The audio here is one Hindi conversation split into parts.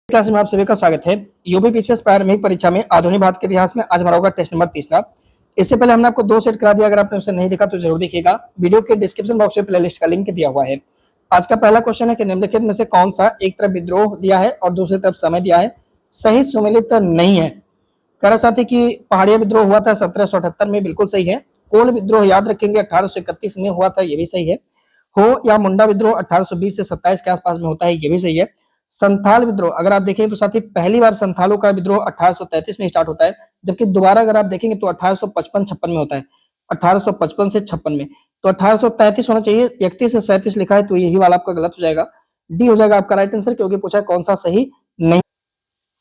क्लास में आप सभी का स्वागत है। यूपीपीसीएस प्रारंभिक परीक्षा में आधुनिक भारत के इतिहास में आज हमारा होगा टेस्ट नंबर 3। इससे पहले हमने आपको 2 सेट करा दिया, अगर आपने उसे नहीं देखा तो जरूर देखिएगा। वीडियो के डिस्क्रिप्शन बॉक्स में प्लेलिस्ट का लिंक दिया हुआ है। आज का पहला क्वेश्चन है कि निम्नलिखित में से कौन सा एक तरफ विद्रोह दिया है और दूसरी तरफ समय दिया है, सही सुमेलित नहीं है। कह रहा साथी कि पहाड़िया विद्रोह हुआ था 1778 में, बिल्कुल सही है। कोल विद्रोह याद रखेंगे 1831 में हुआ था, ये भी सही है। हो या मुंडा विद्रोह 1820 से 27 के आसपास में होता है, ये भी सही है। संथाल विद्रोह अगर आप देखें तो साथी पहली बार संथालों का विद्रोह 1833 में स्टार्ट होता है, जबकि दोबारा अगर आप देखेंगे तो 1855-56 में होता है, 1855 से 56 में। तो 1833 होना चाहिए, 31 से 37 लिखा है तो यही वाला आपका गलत हो जाएगा, डी हो जाएगा आपका राइट आंसर, क्योंकि पूछा कौन सा सही नहीं।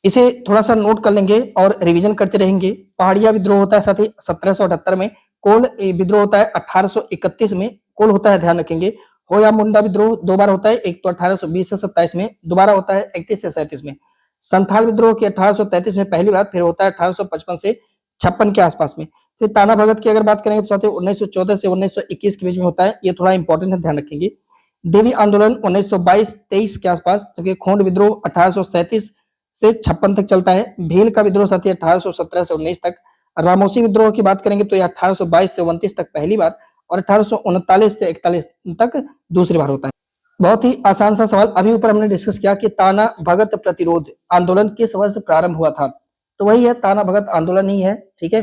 इसे थोड़ा सा नोट कर लेंगे और रिवीजन करते रहेंगे। पहाड़िया विद्रोह होता है साथी 1778 में, कोल विद्रोह होता है 1831 में, कोल होता है ध्यान रखेंगे। हो या मुंडा विद्रोह 2 बार होता है, एक तो 1820 से 27 में, दोबारा होता है 31 से 37 में। संथाल विद्रोह की 1833 में पहली बार, फिर होता है 1855 से 56 के आसपास में। फिर ताना भगत की अगर बात करेंगे तो साथी 1914 से 1921 के बीच में होता है, ये थोड़ा इंपॉर्टेंट है, ध्यान रखेंगे। देवी आंदोलन 1922-23 के आसपास, जबकि खोंड विद्रोह 1837 से 56 तक चलता है। भील का विद्रोह साथी 1817 से 19 तक। रामोसी विद्रोह की बात करेंगे तो ये 1822 से 29 तक पहली बार और 1839 से 41 तक दूसरी बार होता है। बहुत ही आसान सा सवाल। अभी ऊपर हमने डिस्कस किया कि ताना भगत प्रतिरोध आंदोलन किस वर्ष प्रारंभ हुआ था, तो वही है ताना भगत आंदोलन ही है, ठीक है।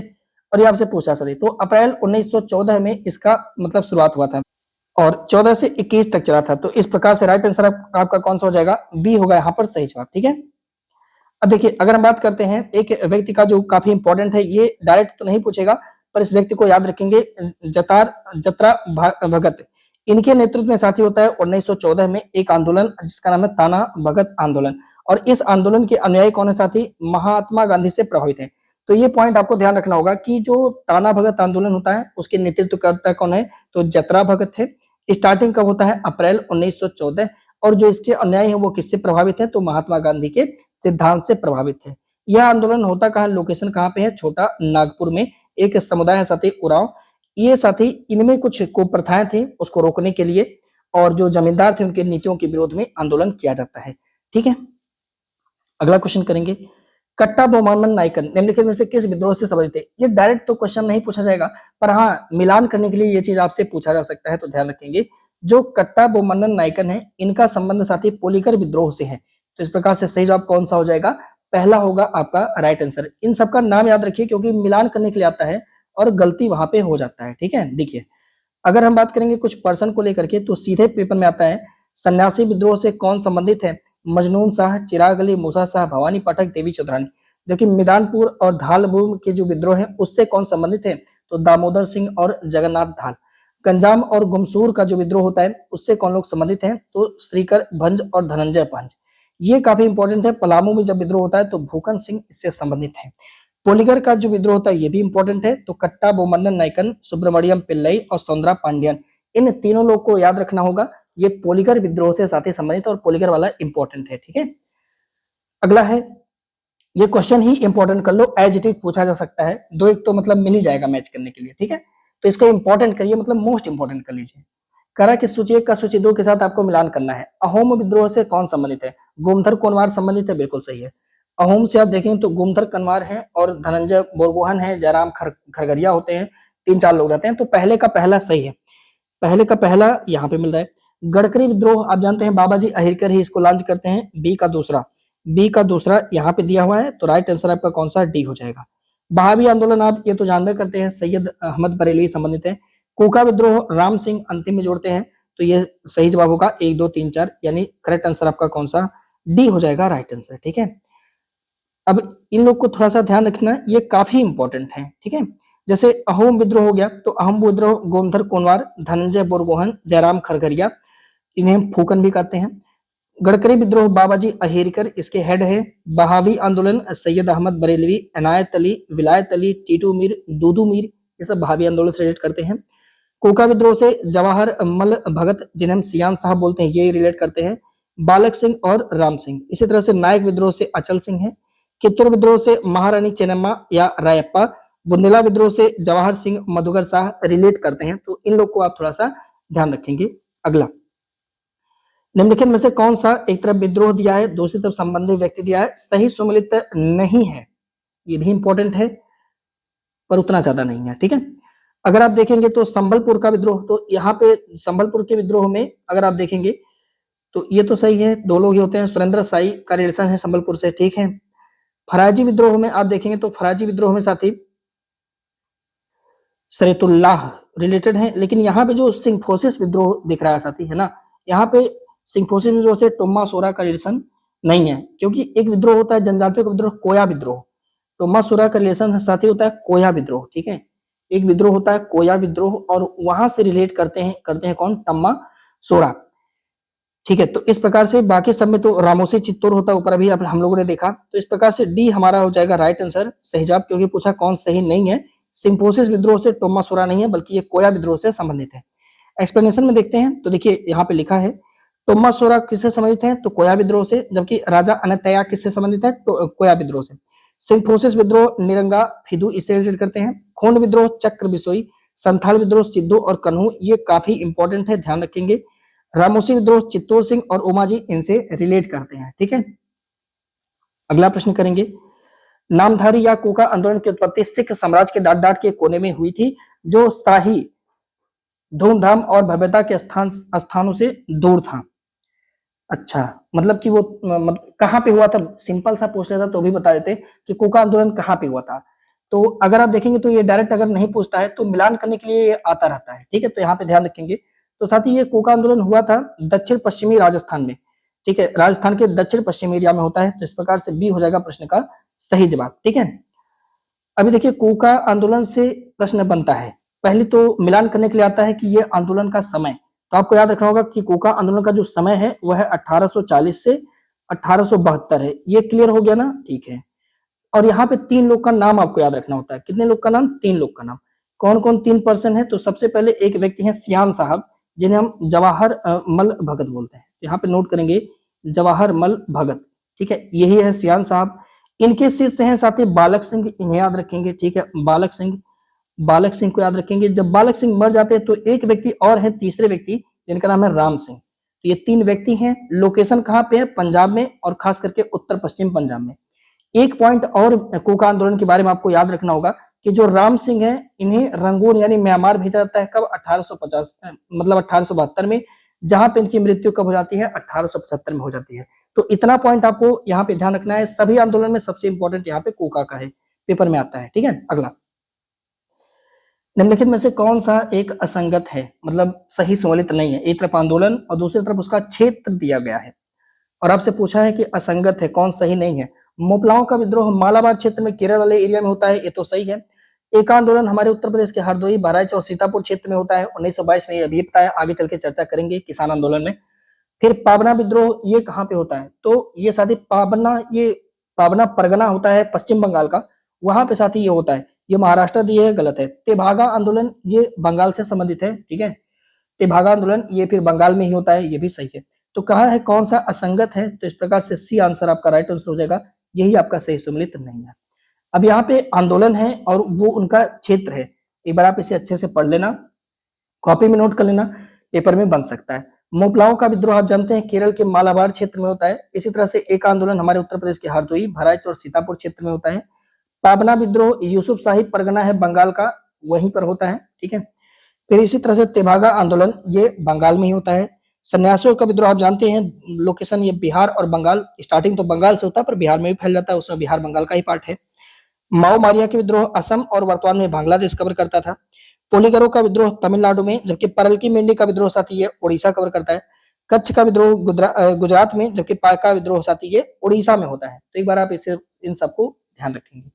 और ये आपसे पूछा सदी तो अप्रैल 1914 में इसका मतलब शुरुआत हुआ था और 14 से 21 तक चला था। तो इस प्रकार से राइट आंसर आपका कौन सा हो जाएगा, बी होगा यहाँ पर सही जवाब, ठीक है। अब देखिए अगर हम बात करते हैं एक व्यक्ति का जो काफी इंपॉर्टेंट है, ये डायरेक्ट तो नहीं पूछेगा पर इस व्यक्ति को याद रखेंगे, जतरा भगत। इनके नेतृत्व में साथी होता है 1914 में एक आंदोलन जिसका नाम है ताना भगत आंदोलन, और इस आंदोलन के अनुयायी कौन है साथी, महात्मा गांधी से प्रभावित है। तो ये पॉइंट आपको ध्यान रखना होगा कि जो ताना भगत आंदोलन होता है उसके नेतृत्व करता कौन है, तो जतरा भगत है। स्टार्टिंग कब होता है, अप्रैल 1914, और जो इसके अनुयायी है वो किससे प्रभावित है, तो महात्मा गांधी के सिद्धांत से प्रभावित है। यह आंदोलन होता कहाँ, लोकेशन कहाँ पे है, छोटा नागपुर में। एक समुदाय है साथी उरांव, ये साथी इनमें कुछ कुप्रथाएं थी उसको रोकने के लिए, और जो जमींदार थे उनके नीतियों के विरोध में आंदोलन किया जाता है, ठीक है। अगला क्वेश्चन करेंगे, कट्टा बोमानन नायकन निम्नलिखित में से किस विद्रोह से संबंधित है। ये डायरेक्ट तो क्वेश्चन नहीं पूछा जाएगा, पर हाँ मिलान करने के लिए ये चीज आपसे पूछा जा सकता है, तो ध्यान रखेंगे। जो कट्टा बोमानन नायकन है इनका संबंध साथी पोलिकर विद्रोह से है, तो इस प्रकार से सही जवाब कौन सा हो जाएगा, पहला होगा आपका राइट आंसर। इन सबका नाम याद रखिए क्योंकि मिलान करने के लिए आता है और गलती वहां पे हो जाता है, ठीक है। देखिए अगर हम बात करेंगे कुछ पर्सन को लेकर के तो सीधे पेपर में आता है, सन्यासी विद्रोह से कौन संबंधित है, मजनून शाह, चिराग अली, मूसा शाह, भवानी पाठक, देवी चौधरानी। जबकि मिदानपुर और धालबूम के जो विद्रोह है उससे कौन संबंधित है, तो दामोदर सिंह और जगन्नाथ धाल। गंजाम और गुमसूर का जो विद्रोह होता है उससे कौन लोग संबंधित हैं, तो श्रीकर भंज और धनंजय भंज। ये काफी इंपॉर्टेंट है। पलामू में जब विद्रोह होता है तो भूकन सिंह इससे संबंधित है। पोलिगर का जो विद्रोह होता है ये भी इंपॉर्टेंट है, तो कट्टा बोमन्नन नायकन, सुब्रमण्यम पिल्लई और सौंदरा पांडियन, इन तीनों लोग को याद रखना होगा। ये पोलिगर विद्रोह से साथ ही संबंधित और पोलिगर वाला इंपॉर्टेंट है, ठीक है। अगला है, ये क्वेश्चन ही इंपॉर्टेंट कर लो, एज इट इज पूछा जा सकता है, 2-1 तो मतलब मिल ही जाएगा मैच करने के लिए, ठीक है। तो इसको इंपॉर्टेंट करिए, मतलब मोस्ट इंपॉर्टेंट कर लीजिए। करा कि सूची 1 का सूची 2 के साथ आपको मिलान करना है। अहोम विद्रोह से कौन संबंधित है, गोमथर कोनवार संबंधित है, बिल्कुल सही है। अहोम से आप देखें तो गोमथर कनवार है और धनंजय बोरगोहन है, जयराम खरगरिया होते हैं, 3-4 लोग रहते हैं, तो पहले का पहला सही है, पहले का पहला यहाँ पे मिल रहा है। गडकरी विद्रोह आप जानते हैं बाबाजी अहिरकर ही इसको लॉन्च करते हैं, बी का दूसरा यहाँ पे दिया हुआ है, तो राइट आंसर आपका कौन सा, डी हो जाएगा। बहावी आंदोलन आप ये तो जानबे करते हैं, सैयद अहमद बरेलवी संबंधित है। कुका विद्रोह राम सिंह अंतिम में जोड़ते हैं, तो ये सही जवाब होगा 1, 2, 3, 4, यानी करेक्ट आंसर आपका कौन सा, डी हो जाएगा राइट आंसर, ठीक है। अब इन लोग को थोड़ा सा ध्यान रखना, ये काफी इंपॉर्टेंट है, ठीक है। जैसे अहोम विद्रोह हो गया, तो अहोम विद्रोह गोमधर कोनवार, धनंजय बोरगोहन, जयराम खरगरिया, इन्हें फूकन भी कहते हैं। गडकरी विद्रोह बाबाजी अहिरकर इसके हेड है। बहावी आंदोलन सैयद अहमद बरेलवी, इनायत अली, विलायत अली, टीटू मीर, दूदू मीर, ये सब बहावी आंदोलन से रिलेट करते हैं। कोका विद्रोह से जवाहर मल भगत, जिन्हें हम सियान साहब बोलते हैं, ये रिलेट करते हैं। बालक सिंह और राम सिंह। इसी तरह से नायक विद्रोह से अचल सिंह है। कित्तूर विद्रोह से महारानी चेन्नम्मा या रायप्पा। बुंदेला विद्रोह से जवाहर सिंह मधुकर शाह रिलेट करते हैं, तो इन लोग को आप थोड़ा सा ध्यान रखेंगे। अगला, निम्नलिखित में से कौन सा एक तरफ विद्रोह दिया है, दूसरी तरफ संबंधित व्यक्ति दिया है, सही सुमेलित नहीं है? ये भी इंपॉर्टेंट है पर उतना ज्यादा नहीं है, ठीक है। अगर आप देखेंगे तो संबलपुर का विद्रोह, तो यहाँ पे संबलपुर के विद्रोह में अगर आप देखेंगे तो ये तो सही है, दो लोग ही होते हैं, सुरेंद्र साई का रिलेशन है संबलपुर से, ठीक है। फराजी विद्रोह में आप देखेंगे तो फराजी विद्रोह में साथी सरेतुल्लाह रिलेटेड है, लेकिन यहाँ पे जो सिंफोसिस विद्रोह दिख रहा है साथी, है ना, यहाँ पे सिंफोसिस विद्रोह से टोमा सोरा का रिलेशन नहीं है, क्योंकि एक विद्रोह होता है जनजातियों का विद्रोह, कोया विद्रोह, टोमा सोरा का रिलेशन साथी होता है कोया विद्रोह, ठीक है। एक विद्रोह होता है कोया विद्रोह और वहां से रिलेट करते हैं कौन, टम्मा सोरा, ठीक है। तो इस प्रकार से बाकी सब में तो रामोसी चित्तौर होता है, ऊपर अभी हम लोगों ने देखा, तो इस प्रकार से डी हमारा हो जाएगा राइट आंसर, सही जवाब, क्योंकि पूछा कौन सही नहीं है, सिंफोसिस विद्रोह से टोमा सोरा नहीं है, बल्कि ये कोया विद्रोह से संबंधित है। एक्सप्लेनेशन में देखते हैं तो देखिए यहाँ पे लिखा है टोमा सोरा किससे संबंधित है, तो कोया विद्रोह से, जबकि राजा अनतया किससे संबंधित है, तो कोया विद्रोह से। सिंफोसिस विद्रोह निरंगा फिदू इससे रिलेटेड करते हैं, खोंड विद्रोह चक्र बिसोई, संथाल विद्रोह सिद्धू और कन्हू, ये काफी इंपॉर्टेंट है, ध्यान रखेंगे। रामोसी विद्रोह चित्तौड़ सिंह और उमाजी इनसे रिलेट करते हैं, ठीक है। अगला प्रश्न करेंगे, नामधारी या कोका आंदोलन की उत्पत्ति सिख साम्राज्य के डाट डाट के कोने में हुई थी, जो शाही धूमधाम और भव्यता के स्थानों से दूर था। अच्छा, मतलब कि वो कहाँ पे हुआ था, सिंपल सा पूछ लेता तो भी बता देते कि कोका आंदोलन कहाँ पे हुआ था। तो अगर आप देखेंगे तो ये डायरेक्ट अगर नहीं पूछता है तो मिलान करने के लिए ये आता रहता है, ठीक है, तो यहाँ पे ध्यान रखेंगे। तो साथ ही ये कोका आंदोलन हुआ था दक्षिण पश्चिमी राजस्थान में, ठीक है, राजस्थान के दक्षिण पश्चिमी एरिया में होता है, तो इस प्रकार से बी हो जाएगा प्रश्न का सही जवाब, ठीक है। अभी देखिए कोका आंदोलन से प्रश्न बनता है, पहले तो मिलान करने के लिए आता है कि ये आंदोलन का समय, तो आपको याद रखना होगा कि कोका आंदोलन का जो समय है वह है 1840 से 1872 है, ये क्लियर हो गया ना, ठीक है। और यहाँ पे तीन लोग का नाम आपको याद रखना होता है, कितने लोग का नाम, तीन लोग का नाम, कौन कौन तीन पर्सन है, तो सबसे पहले एक व्यक्ति है सियान साहब, जिन्हें हम जवाहर मल भगत बोलते हैं, यहाँ पे नोट करेंगे जवाहर मल भगत, ठीक है, यही है सियान साहब। इनके शिष्य हैं साथी बालक सिंह, इन्हें याद रखेंगे, ठीक है, बालक सिंह को याद रखेंगे। जब बालक सिंह मर जाते हैं तो एक व्यक्ति और है, तीसरे व्यक्ति, जिनका नाम है राम सिंह, तो ये तीन व्यक्ति हैं। लोकेशन कहाँ पे है, पंजाब में, और खास करके उत्तर पश्चिम पंजाब में। एक पॉइंट और कोका आंदोलन के बारे में आपको याद रखना होगा कि जो राम सिंह है इन्हें रंगून यानी म्यांमार भेजा जाता है, कब, 1850 मतलब 1872 में, जहां पे इनकी मृत्यु कब हो जाती है, 1875 में हो जाती है। तो इतना पॉइंट आपको यहाँ पे ध्यान रखना है, सभी आंदोलन में सबसे इंपॉर्टेंट यहाँ पे कोका का है, पेपर में आता है, ठीक है। अगला, निम्नलिखित में से कौन सा एक असंगत है, मतलब सही सुमेलित नहीं है, एक तरफ आंदोलन और दूसरी तरफ उसका क्षेत्र दिया गया है, और आपसे पूछा है कि असंगत है, कौन सही नहीं है। मोपलाओं का विद्रोह मालाबार क्षेत्र में, केरल वाले एरिया में होता है, ये तो सही है। एक आंदोलन हमारे उत्तर प्रदेश के हरदोई, बहराइच और सीतापुर क्षेत्र में होता है, 1922 में, ये अभी बताया, आगे चल के चर्चा करेंगे किसान आंदोलन में। फिर पाबना विद्रोह, ये कहाँ पे होता है, तो ये साथी पाबना, ये पाबना परगना होता है पश्चिम बंगाल का, वहां पे साथी ये होता है, ये महाराष्ट्र दिए है, गलत है। तेभागा आंदोलन ये बंगाल से संबंधित है, ठीक है, तेभागा आंदोलन ये फिर बंगाल में ही होता है, ये भी सही है। तो कहा है कौन सा असंगत है, तो इस प्रकार से सी आंसर आपका राइट आंसर हो जाएगा, यही आपका सही सुमेलित नहीं है। अब यहाँ पे आंदोलन है और वो उनका क्षेत्र है, एक बार आप इसे अच्छे से पढ़ लेना, कॉपी में नोट कर लेना, पेपर में बन सकता है। मोपलाओं का विद्रोह आप जानते हैं केरल के मालाबार क्षेत्र में होता है। इसी तरह से एक आंदोलन हमारे उत्तर प्रदेश के हरदोई, बहराइच और सीतापुर क्षेत्र में होता है। पाबना विद्रोह यूसुफ शाही परगना है बंगाल का, वहीं पर होता है, ठीक है। फिर इसी तरह से तेभागा आंदोलन ये बंगाल में ही होता है। सन्यासियों का विद्रोह आप जानते हैं, लोकेशन ये बिहार और बंगाल, स्टार्टिंग तो बंगाल से होता है पर बिहार में भी फैल जाता है, उसमें बिहार बंगाल का ही पार्ट है। माओ मारिया के विद्रोह असम और वर्तमान में बांग्लादेश कवर करता था। पोलीगरो का विद्रोह तमिलनाडु में, जबकि परलकी मेंढी का विद्रोह साथी ये उड़ीसा कवर करता है। कच्छ का विद्रोह गुजरात में, जबकि पाका विद्रोह साथी ये उड़ीसा में होता है। तो एक बार आप इसे इन सबको ध्यान रखेंगे।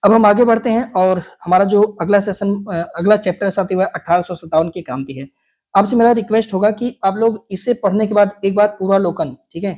अब हम आगे बढ़ते हैं और हमारा जो अगला सेशन, अगला चैप्टर साथी हुआ 1857 की क्रांति है। आपसे मेरा रिक्वेस्ट होगा कि आप लोग इसे पढ़ने के बाद एक बार पूर्वालोकन, ठीक है,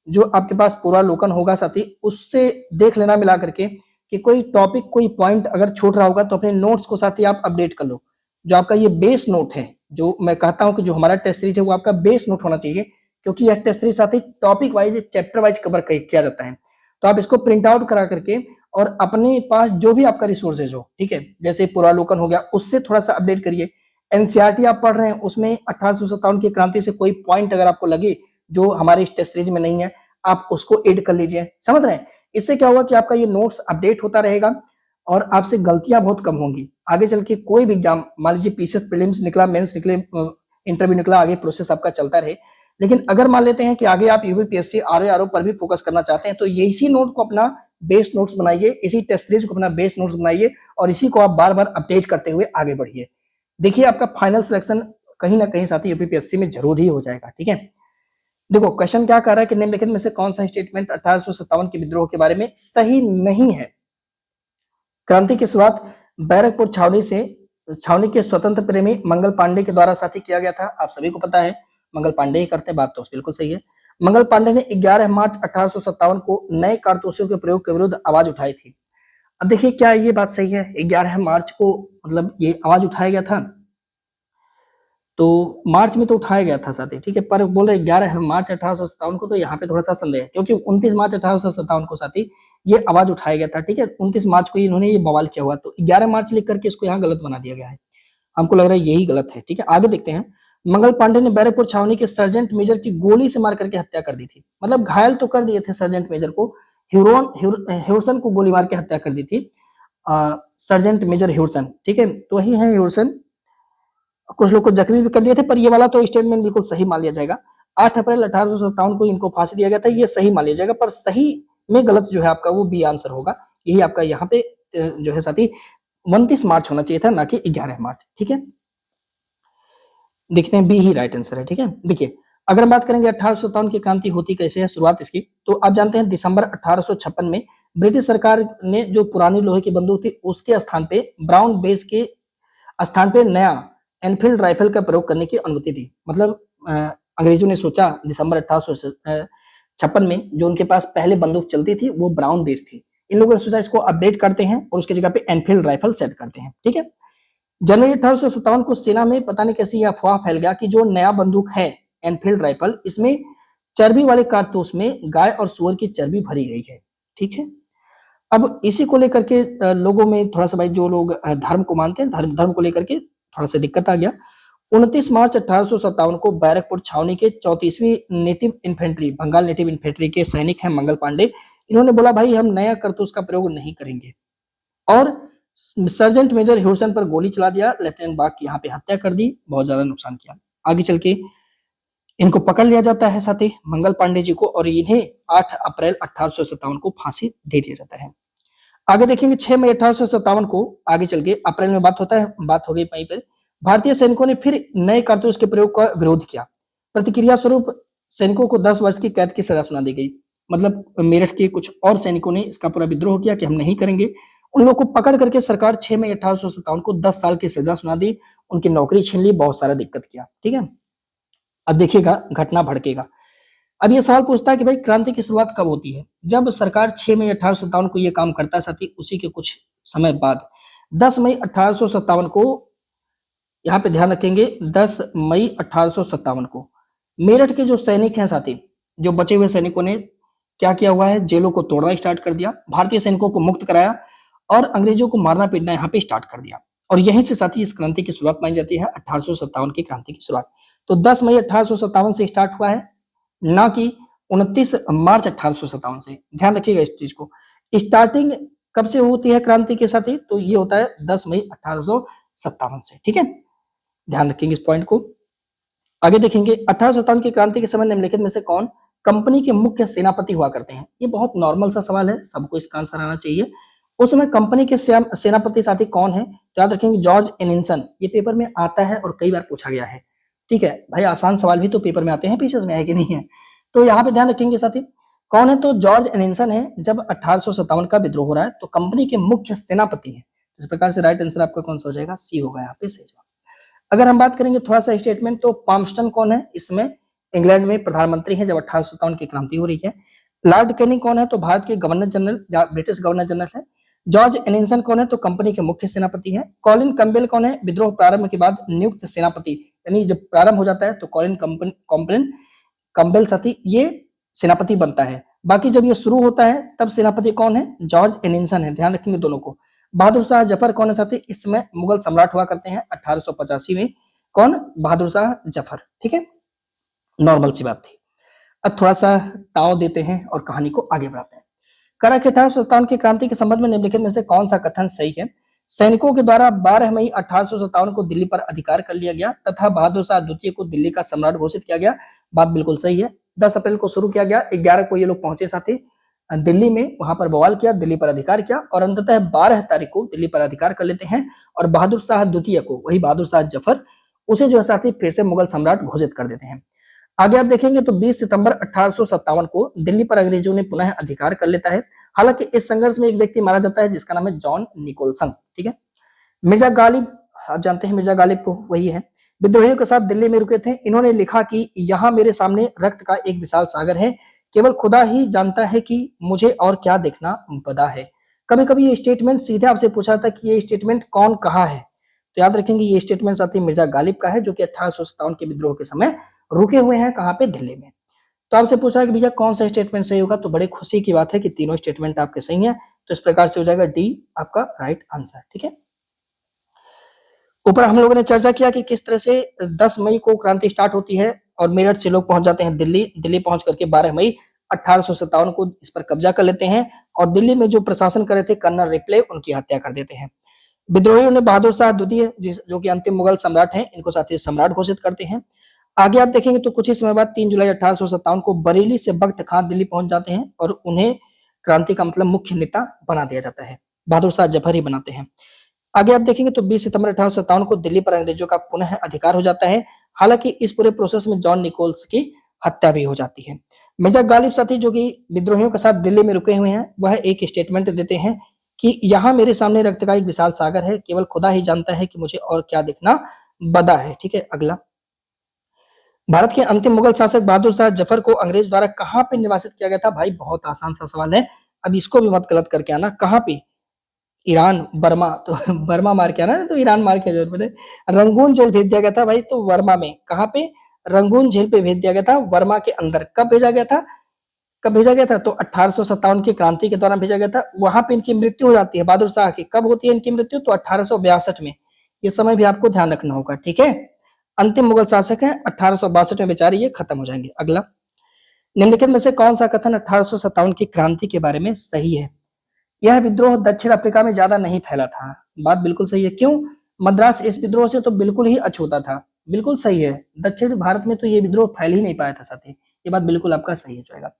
जो आपके पास पूर्वालोकन होगा साथी, उससे देख लेना मिला करके कि कोई टॉपिक, कोई पॉइंट अगर छूट रहा होगा तो अपने नोट्स को साथी आप अपडेट कर लो। जो आपका ये बेस नोट है, जो मैं कहता हूं कि जो हमारा टेस्ट सीरीज है वो आपका बेस नोट होना चाहिए, क्योंकि यह टेस्ट सीरीज साथी topic wise, chapter wise cover किया जाता है। तो आप इसको प्रिंट आउट करा करके और अपने पास जो भी आपका रिसोर्सेज हो, ठीक है, जैसे पूर्वालोकन हो गया, उससे थोड़ा सा अपडेट करिए। एनसीईआरटी आप पढ़ रहे हैं, उसमें 1857 की क्रांति से कोई पॉइंट अगर आपको लगे जो हमारे टेस्ट सीरीज में नहीं है आप उसको ऐड कर लीजिए, समझ रहे हैं। इससे क्या होगा कि आपका ये नोट्स अपडेट होता रहेगा और आपसे गलतियां बहुत कम होंगी। आगे चल के कोई भी एग्जाम, मान लीजिए पीसीएस प्रीलिम्स निकला, मेंस निकले, इंटरव्यू निकला, आगे प्रोसेस आपका चलता रहे। लेकिन अगर मान लेते हैं कि आगे आप यूपीपीएससी आरओ पर भी फोकस करना चाहते हैं तो ये इसी नोट को अपना बेस नोट्स बनाइए, इसी टेस्ट सीरीज को अपना बेस नोट्स बनाइए और इसी को आप बार बार अपडेट करते हुए आगे बढ़िए। देखिए आपका फाइनल सिलेक्शन कहीं ना कहीं साथी यूपीपीएससी में जरूर ही हो जाएगा, ठीक है। देखो क्वेश्चन क्या कर रहा है कि निम्नलिखित में से कौन सा स्टेटमेंट 1857 के विद्रोह के बारे में सही नहीं है। क्रांति की शुरुआत बैरकपुर छावनी के स्वतंत्र प्रेमी मंगल पांडे के द्वारा साथी किया गया था, आप सभी को पता है मंगल पांडे ही करते हैं, बात तो बिल्कुल सही है। मंगल पांडे ने 11 मार्च 1857 को नए कारतूसों के प्रयोग के विरुद्ध आवाज उठाई थी। अब देखिए क्या ये बात सही है, 11 मार्च को मतलब ये आवाज उठाया गया था, तो मार्च में तो उठाया गया था साथी, ठीक है, पर बोल रहे 11 मार्च 1857 को, तो यहाँ पे थोड़ा सा संदेह है क्योंकि 29 मार्च 1857 को साथी ये आवाज उठाया गया था, ठीक है। 29 मार्च को इन्होंने ये बवाल किया हुआ, तो 11 मार्च लिख करके इसको यहाँ गलत बना दिया गया है, हमको लग रहा है यही गलत है, ठीक है। आगे देखते हैं। मंगल पांडे ने बैरकपुर छावनी के सर्जेंट मेजर की गोली से मार करके हत्या कर दी थी, मतलब घायल तो कर दिए थे सर्जेंट मेजर को, ह्यूरसन को गोली मार के हत्या कर दी थी, सर्जेंट मेजर ह्यूरसन, ठीक है, तो वही है ह्यूरसन। कुछ लोग को जख्मी भी कर दिए थे, पर ये वाला तो स्टेटमेंट बिल्कुल सही मान लिया जाएगा। 8 अप्रैल 1857 को इनको फांसी दिया गया था, ये सही मान लिया जाएगा, पर सही में गलत जो है आपका वो बी आंसर होगा। यही आपका यहाँ पे जो है साथी 29 मार्च होना चाहिए था, ना कि 11 मार्च, ठीक है। देखते हैं बी ही राइट आंसर है, ठीक है। देखिए अगर हम बात करेंगे 1857 की क्रांति होती कैसे है, शुरुआत इसकी, तो आप जानते हैं दिसंबर 1856 में ब्रिटिश सरकार ने जो पुरानी लोहे की बंदूक थी उसके स्थान पे ब्राउन बेस के स्थान पे नया एनफील्ड राइफल का प्रयोग करने की अनुमति दी। मतलब अंग्रेजों ने सोचा दिसंबर 1856 में जो उनके पास पहले बंदूक चलती थी वो ब्राउन बेस थी, इन लोगों ने सोचा इसको अपडेट करते हैं और उसकी जगह पे एनफील्ड राइफल सेट करते हैं, ठीक है। जनवरी 1857 को सेना में पता नहीं कैसी अफवाह फैल गया कि जो नया बंदूक है एनफील्ड राइफल, इसमें चर्बी वाले कारतूस में गाय और सुअर की चर्बी भरी गई है, ठीक है। अब इसी को लेकर के लोगों में थोड़ा सा भाई जो लोग धर्म को मानते हैं, धर्म को लेकर के थोड़ा सा दिक्कत आ गया। 29 मार्च 1857 को बैरकपुर छावनी के 34वीं native infantry, Bengal native infantry के सैनिक हैं मंगल पांडे, इन्होंने बोला भाई हम नया कारतूस का प्रयोग नहीं करेंगे और सर्जेंट मेजर ह्यूरसन पर गोली चला दिया, लेफ्टिनेंट बाग की यहाँ पे हत्या कर दी, बहुत ज्यादा नुकसान किया। आगे चल के इनको पकड़ लिया जाता है साथी मंगल पांडे जी को और इन्हें 8 अप्रैल 1857 को फांसी दे दिया जाता है। आगे देखेंगे 6 मई 1857 को, आगे चल के अप्रैल में बात होता है, बात हो गई वहीं पर। भारतीय सैनिकों ने फिर नए कारतूस के प्रयोग का विरोध किया, प्रतिक्रिया स्वरूप सैनिकों को 10 वर्ष की कैद की सजा सुना दी गई। मतलब मेरठ के कुछ और सैनिकों ने इसका पूरा विद्रोह किया कि हम नहीं करेंगे, उन लोगों को पकड़ करके सरकार 6 मई 1857 को 10 साल की सजा सुना दी, उनकी नौकरी छीन ली, बहुत सारा दिक्कत किया, ठीक है। अब देखिएगा घटना भड़केगा। अब ये सवाल पूछता है कि भाई क्रांति की शुरुआत कब होती है, जब सरकार 6 मई 1857 को ये काम करता है साथी, उसी के कुछ समय बाद 10 मई 1857 को, यहाँ पे ध्यान रखेंगे 10 मई 1857 को मेरठ के जो सैनिक हैं साथी, जो बचे हुए सैनिकों ने क्या किया हुआ है, जेलों को तोड़ना स्टार्ट कर दिया, भारतीय सैनिकों को मुक्त कराया और अंग्रेजों को मारना पीटना यहाँ पे स्टार्ट कर दिया। और यहीं से साथी इस क्रांति की शुरुआत मानी जाती है, 1857 की क्रांति की शुरुआत। तो 10 मई 1857 से स्टार्ट हुआ है, ना कि 29 मार्च 1857 से। ध्यान रखिएगा इस चीज को। स्टार्टिंग कब से होती है क्रांति के साथी, तो ये होता है 10 मई 1857 से, ठीक है। ध्यान रखेंगे इस पॉइंट को। आगे देखेंगे 1857 की क्रांति के समय निम्नलिखित में से कौन कंपनी के मुख्य सेनापति हुआ करते हैं। ये बहुत नॉर्मल सा सवाल है, सबको इसका आंसर आना चाहिए। उस समय कंपनी के सेनापति साथी कौन है, तो याद रखेंगे जॉर्ज एनिसन। ये पेपर में आता है और कई बार पूछा गया है, ठीक है भाई। आसान सवाल भी तो पेपर में आते हैं, पीसीएस में है कि नहीं है, तो यहाँ पे ध्यान रखेंगे साथी कौन है, तो जॉर्ज एनिसन है। जब 1857 का विद्रोह हो रहा है तो कंपनी के मुख्य सेनापति है। इस प्रकार से राइट आंसर आपका कौन सा हो जाएगा, सी होगा यहाँ पे सही जवाब। अगर हम बात करेंगे थोड़ा सा स्टेटमेंट, तो पाम्पस्टन कौन है, इसमें इंग्लैंड में प्रधानमंत्री है जब 1857 की क्रांति हो रही है। लॉर्ड कैनिंग कौन है, तो भारत के governor general, British governor general है। जॉर्ज एनिसन कौन है, तो कंपनी के मुख्य सेनापति है। कॉलिन कैम्पबेल कौन है, विद्रोह प्रारंभ के बाद नियुक्त सेनापति, यानी जब प्रारंभ हो जाता है तो कॉलिन कैम्पबेल साथी ये सेनापति बनता है। बाकी जब ये शुरू होता है तब सेनापति कौन है, जॉर्ज एनिसन है। ध्यान रखेंगे दोनों को। बहादुर शाह जफर कौन है साथी, इस समय मुगल सम्राट हुआ करते हैं 1885 में, कौन, बहादुर शाह जफर, ठीक है, नॉर्मल सी बात थी। अब थोड़ा सा ताव देते हैं और कहानी को आगे बढ़ाते हैं। करा कि 1857 की क्रांति के संबंध में निम्नलिखित में से कौन सा कथन सही है? सैनिकों के द्वारा 12 मई 1857 को दिल्ली पर अधिकार कर लिया गया तथा बहादुर शाह द्वितीय को दिल्ली का सम्राट घोषित किया गया। बात बिल्कुल सही है। 10 अप्रैल को शुरू किया गया, 11 को ये लोग पहुंचे साथी दिल्ली में, वहां पर बवाल किया, दिल्ली पर अधिकार किया और अंततः 12 तारीख को दिल्ली पर अधिकार कर लेते हैं और बहादुर शाह द्वितीय को, वही बहादुर शाह जफर, उसे जो है साथी फिर से मुगल सम्राट घोषित कर देते हैं। आगे आप देखेंगे तो 20 सितंबर 1857 को दिल्ली पर अंग्रेजों ने पुनः अधिकार कर लेता है। हालांकि इस संघर्ष में एक व्यक्ति मारा जाता है जिसका नाम है जॉन निकोलसन। ठीक है। मिर्जा गालिब, आप जानते हैं मिर्जा गालिब को, वही है, विद्रोहियों के साथ दिल्ली में रुके थे। इन्होंने लिखा कि यहाँ मेरे सामने रक्त का एक विशाल सागर है, केवल खुदा ही जानता है कि मुझे और क्या देखना बदा है। कभी कभी ये स्टेटमेंट सीधे आपसे पूछा था कि ये स्टेटमेंट कौन कहा है, तो याद रखेंगे ये स्टेटमेंट साथी मिर्जा गालिब का है, जो कि 1857 के विद्रोह के समय रुके हुए हैं कहाँ पे, दिल्ली में। तो आपसे पूछ रहा है कि भैया कौन सा स्टेटमेंट सही होगा, तो बड़े खुशी की बात है कि तीनों स्टेटमेंट आपके सही हैं। तो इस प्रकार से हो जाएगा डी आपका राइट आंसर। ठीक है। ऊपर हम लोगों ने चर्चा किया कि किस तरह से 10 मई को क्रांति स्टार्ट होती है और मेरठ से लोग पहुंच जाते हैं दिल्ली। दिल्ली पहुंच करके 12 मई 1857 को इस पर कब्जा कर लेते हैं और दिल्ली में जो प्रशासन कर रहे थे कर्नल रिप्ले, उनकी हत्या कर देते हैं। विद्रोहियों ने बहादुर शाह द्वितीय, जो कि अंतिम मुगल सम्राट हैं, इनको साथ ही सम्राट घोषित करते हैं। आगे आप देखेंगे तो कुछ ही समय बाद 3 जुलाई 1857 को बरेली से बख्त खान दिल्ली पहुंच जाते हैं और उन्हें क्रांति का मतलब मुख्य नेता बना दिया जाता है, बहादुर शाह जफर ही बनाते हैं। आगे आप देखेंगे तो 20 सितंबर 1857 को दिल्ली पर अंग्रेजों का पुनः अधिकार हो जाता है। हालांकि इस पूरे प्रोसेस में जॉन निकोल्स की हत्या भी हो जाती है। मिर्जा गालिब साथी, जो कि विद्रोहियों के साथ दिल्ली में रुके हुए हैं, वह एक स्टेटमेंट देते हैं कि यहाँ मेरे सामने रक्त का एक विशाल सागर है, केवल खुदा ही जानता है कि मुझे और क्या देखना बदा है। ठीक है। अगला, भारत के अंतिम मुगल शासक बहादुर शाह जफर को अंग्रेज द्वारा कहां पे निर्वासित किया गया था? भाई बहुत आसान सा सवाल है, अब इसको भी मत गलत करके आना। कहां पे? ईरान, बर्मा, तो बर्मा मार के आना, तो ईरान मार के जरूर पड़े। रंगून जेल भेज दिया गया था भाई, तो वर्मा में। कहां पे? रंगून जेल पे भेज दिया गया था, वर्मा के अंदर। कब भेजा गया था? कब भेजा गया था? तो 1857 की क्रांति के दौरान भेजा गया था। वहां पे इनकी मृत्यु हो जाती है बहादुर शाह की। कब होती है इनकी मृत्यु? तो 1862 में। ये समय भी आपको ध्यान रखना होगा। ठीक है। अंतिम मुगल शासक हैं, 1862 में बेचारे ये खत्म हो जाएंगे। अगला, निम्नलिखित में से कौन सा कथन 1857 की क्रांति के बारे में सही है? यह विद्रोह दक्षिण अफ्रीका में ज्यादा नहीं फैला था। बात बिल्कुल सही है। क्यों? मद्रास इस विद्रोह से तो बिल्कुल ही अछूता था। बिल्कुल सही है। दक्षिण भारत में तो ये विद्रोह फैल ही नहीं पाया था साथी। ये बात बिल्कुल आपका सही हो जाएगा।